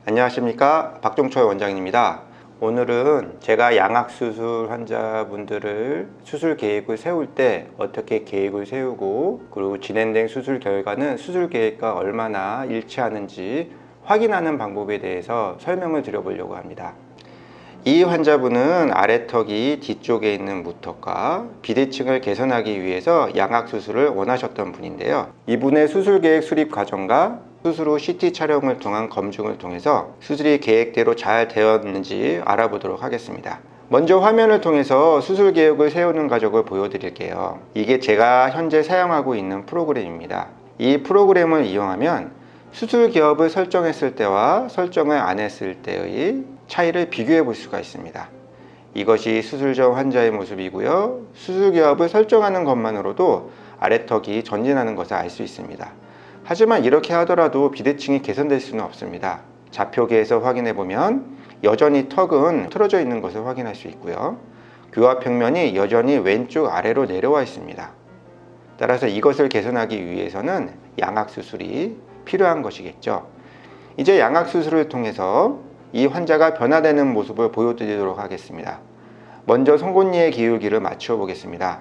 안녕하십니까, 박종철 원장입니다. 오늘은 제가 양악수술 환자분들을 수술 계획을 세울 때 어떻게 계획을 세우고, 그리고 진행된 수술 결과는 수술 계획과 얼마나 일치하는지 확인하는 방법에 대해서 설명을 드려보려고 합니다. 이 환자분은 아래턱이 뒤쪽에 있는 무턱과 비대칭을 개선하기 위해서 양악수술을 원하셨던 분인데요. 이분의 수술 계획 수립 과정과 수술 후 CT 촬영을 통한 검증을 통해서 수술이 계획대로 잘 되었는지 알아보도록 하겠습니다. 먼저 화면을 통해서 수술 계획을 세우는 과정을 보여드릴게요. 이게 제가 현재 사용하고 있는 프로그램입니다. 이 프로그램을 이용하면 수술 기업을 설정했을 때와 설정을 안 했을 때의 차이를 비교해 볼 수가 있습니다. 이것이 수술 전 환자의 모습이고요. 수술 기업을 설정하는 것만으로도 아래턱이 전진하는 것을 알 수 있습니다. 하지만 이렇게 하더라도 비대칭이 개선될 수는 없습니다. 좌표계에서 확인해 보면 여전히 턱은 틀어져 있는 것을 확인할 수 있고요. 교합평면이 여전히 왼쪽 아래로 내려와 있습니다. 따라서 이것을 개선하기 위해서는 양악수술이 필요한 것이겠죠. 이제 양악수술을 통해서 이 환자가 변화되는 모습을 보여드리도록 하겠습니다. 먼저 송곳니의 기울기를 맞추어 보겠습니다.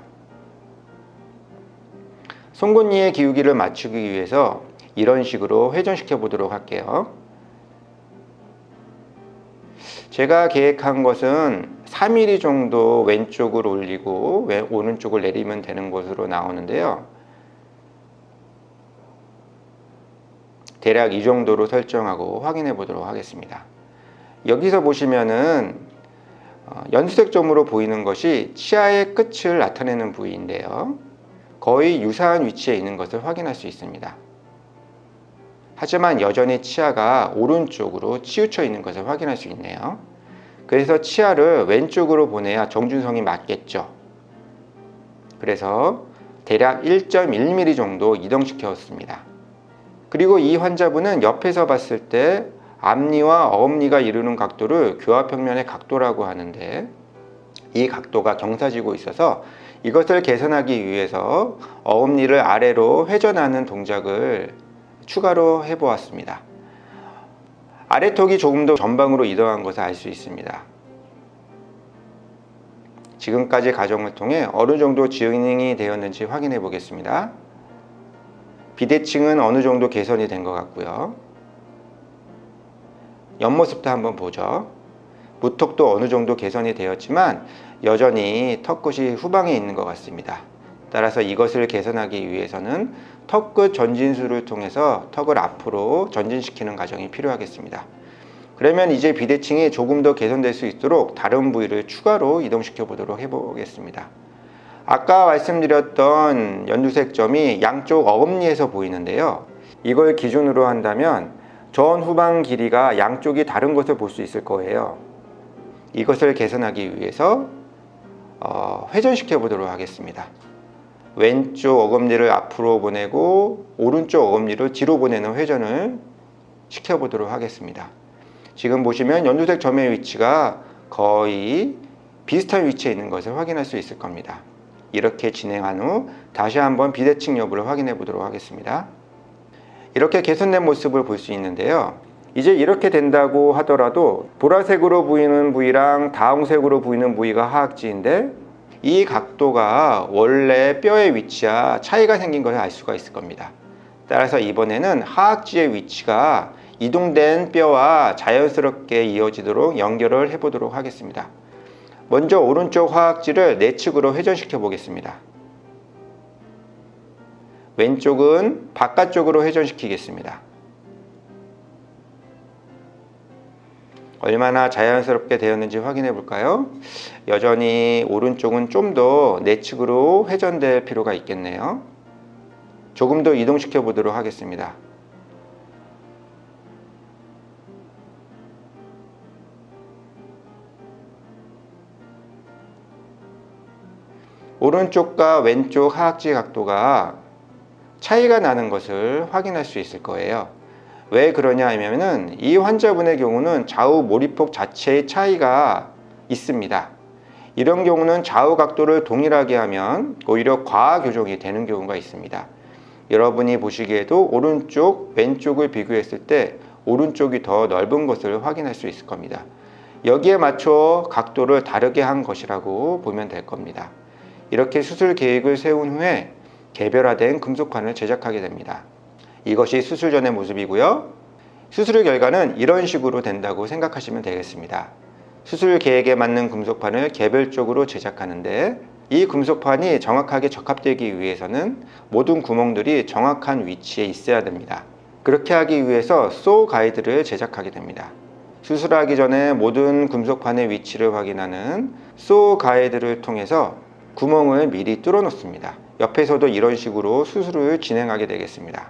송곳니의 기울기를 맞추기 위해서 이런 식으로 회전시켜 보도록 할게요. 제가 계획한 것은 3mm 정도 왼쪽을 올리고 오른쪽을 내리면 되는 것으로 나오는데요. 대략 이 정도로 설정하고 확인해 보도록 하겠습니다. 여기서 보시면은 연수색점으로 보이는 것이 치아의 끝을 나타내는 부위인데요. 거의 유사한 위치에 있는 것을 확인할 수 있습니다. 하지만 여전히 치아가 오른쪽으로 치우쳐 있는 것을 확인할 수 있네요. 그래서 치아를 왼쪽으로 보내야 정준성이 맞겠죠. 그래서 대략 1.1mm 정도 이동시켰습니다. 그리고 이 환자분은 옆에서 봤을 때 앞니와 어금니가 이루는 각도를 교합평면의 각도라고 하는데, 이 각도가 경사지고 있어서 이것을 개선하기 위해서 어금니를 아래로 회전하는 동작을 추가로 해보았습니다. 아래턱이 조금 더 전방으로 이동한 것을 알 수 있습니다. 지금까지 과정을 통해 어느 정도 진행이 되었는지 확인해 보겠습니다. 비대칭은 어느 정도 개선이 된 것 같고요. 옆모습도 한번 보죠. 무턱도 어느 정도 개선이 되었지만 여전히 턱끝이 후방에 있는 것 같습니다. 따라서 이것을 개선하기 위해서는 턱끝 전진술을 통해서 턱을 앞으로 전진시키는 과정이 필요하겠습니다. 그러면 이제 비대칭이 조금 더 개선될 수 있도록 다른 부위를 추가로 이동시켜 보도록 해보겠습니다. 아까 말씀드렸던 연두색점이 양쪽 어금니에서 보이는데요. 이걸 기준으로 한다면 전후방 길이가 양쪽이 다른 것을 볼 수 있을 거예요. 이것을 개선하기 위해서 회전시켜 보도록 하겠습니다. 왼쪽 어금니를 앞으로 보내고 오른쪽 어금니를 뒤로 보내는 회전을 시켜 보도록 하겠습니다. 지금 보시면 연두색 점의 위치가 거의 비슷한 위치에 있는 것을 확인할 수 있을 겁니다. 이렇게 진행한 후 다시 한번 비대칭 여부를 확인해 보도록 하겠습니다. 이렇게 개선된 모습을 볼 수 있는데요. 이제 이렇게 된다고 하더라도 보라색으로 보이는 부위랑 다홍색으로 보이는 부위가 하악지인데, 이 각도가 원래 뼈의 위치와 차이가 생긴 것을 알 수가 있을 겁니다. 따라서 이번에는 하악지의 위치가 이동된 뼈와 자연스럽게 이어지도록 연결을 해 보도록 하겠습니다. 먼저 오른쪽 하악지를 내측으로 회전시켜 보겠습니다. 왼쪽은 바깥쪽으로 회전시키겠습니다. 얼마나 자연스럽게 되었는지 확인해 볼까요? 여전히 오른쪽은 좀 더 내측으로 회전될 필요가 있겠네요. 조금 더 이동시켜 보도록 하겠습니다. 오른쪽과 왼쪽 하악지 각도가 차이가 나는 것을 확인할 수 있을 거예요. 왜 그러냐 하면은 이 환자분의 경우는 좌우 몰입폭 자체의 차이가 있습니다. 이런 경우는 좌우 각도를 동일하게 하면 오히려 과교정이 되는 경우가 있습니다. 여러분이 보시기에도 오른쪽, 왼쪽을 비교했을 때 오른쪽이 더 넓은 것을 확인할 수 있을 겁니다. 여기에 맞춰 각도를 다르게 한 것이라고 보면 될 겁니다. 이렇게 수술 계획을 세운 후에 개별화된 금속판을 제작하게 됩니다. 이것이 수술 전의 모습이고요. 수술 결과는 이런 식으로 된다고 생각하시면 되겠습니다. 수술 계획에 맞는 금속판을 개별적으로 제작하는데, 이 금속판이 정확하게 적합되기 위해서는 모든 구멍들이 정확한 위치에 있어야 됩니다. 그렇게 하기 위해서 소 가이드를 제작하게 됩니다. 수술하기 전에 모든 금속판의 위치를 확인하는 소 가이드를 통해서 구멍을 미리 뚫어 놓습니다. 옆에서도 이런 식으로 수술을 진행하게 되겠습니다.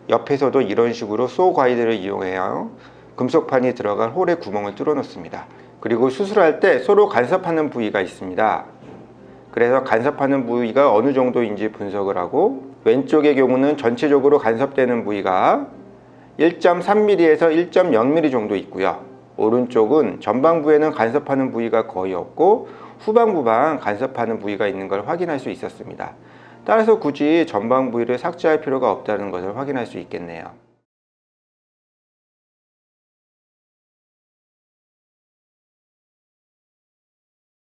옆에서도 이런 식으로 소 가이드를 이용하여 금속판이 들어갈 홀에 구멍을 뚫어 놓습니다. 그리고 수술할 때 서로 간섭하는 부위가 있습니다. 그래서 간섭하는 부위가 어느 정도인지 분석을 하고, 왼쪽의 경우는 전체적으로 간섭되는 부위가 1.3mm에서 1.0mm 정도 있고요. 오른쪽은 전방부에는 간섭하는 부위가 거의 없고 후방부만 간섭하는 부위가 있는 걸 확인할 수 있었습니다. 따라서 굳이 전방 부위를 삭제할 필요가 없다는 것을 확인할 수 있겠네요.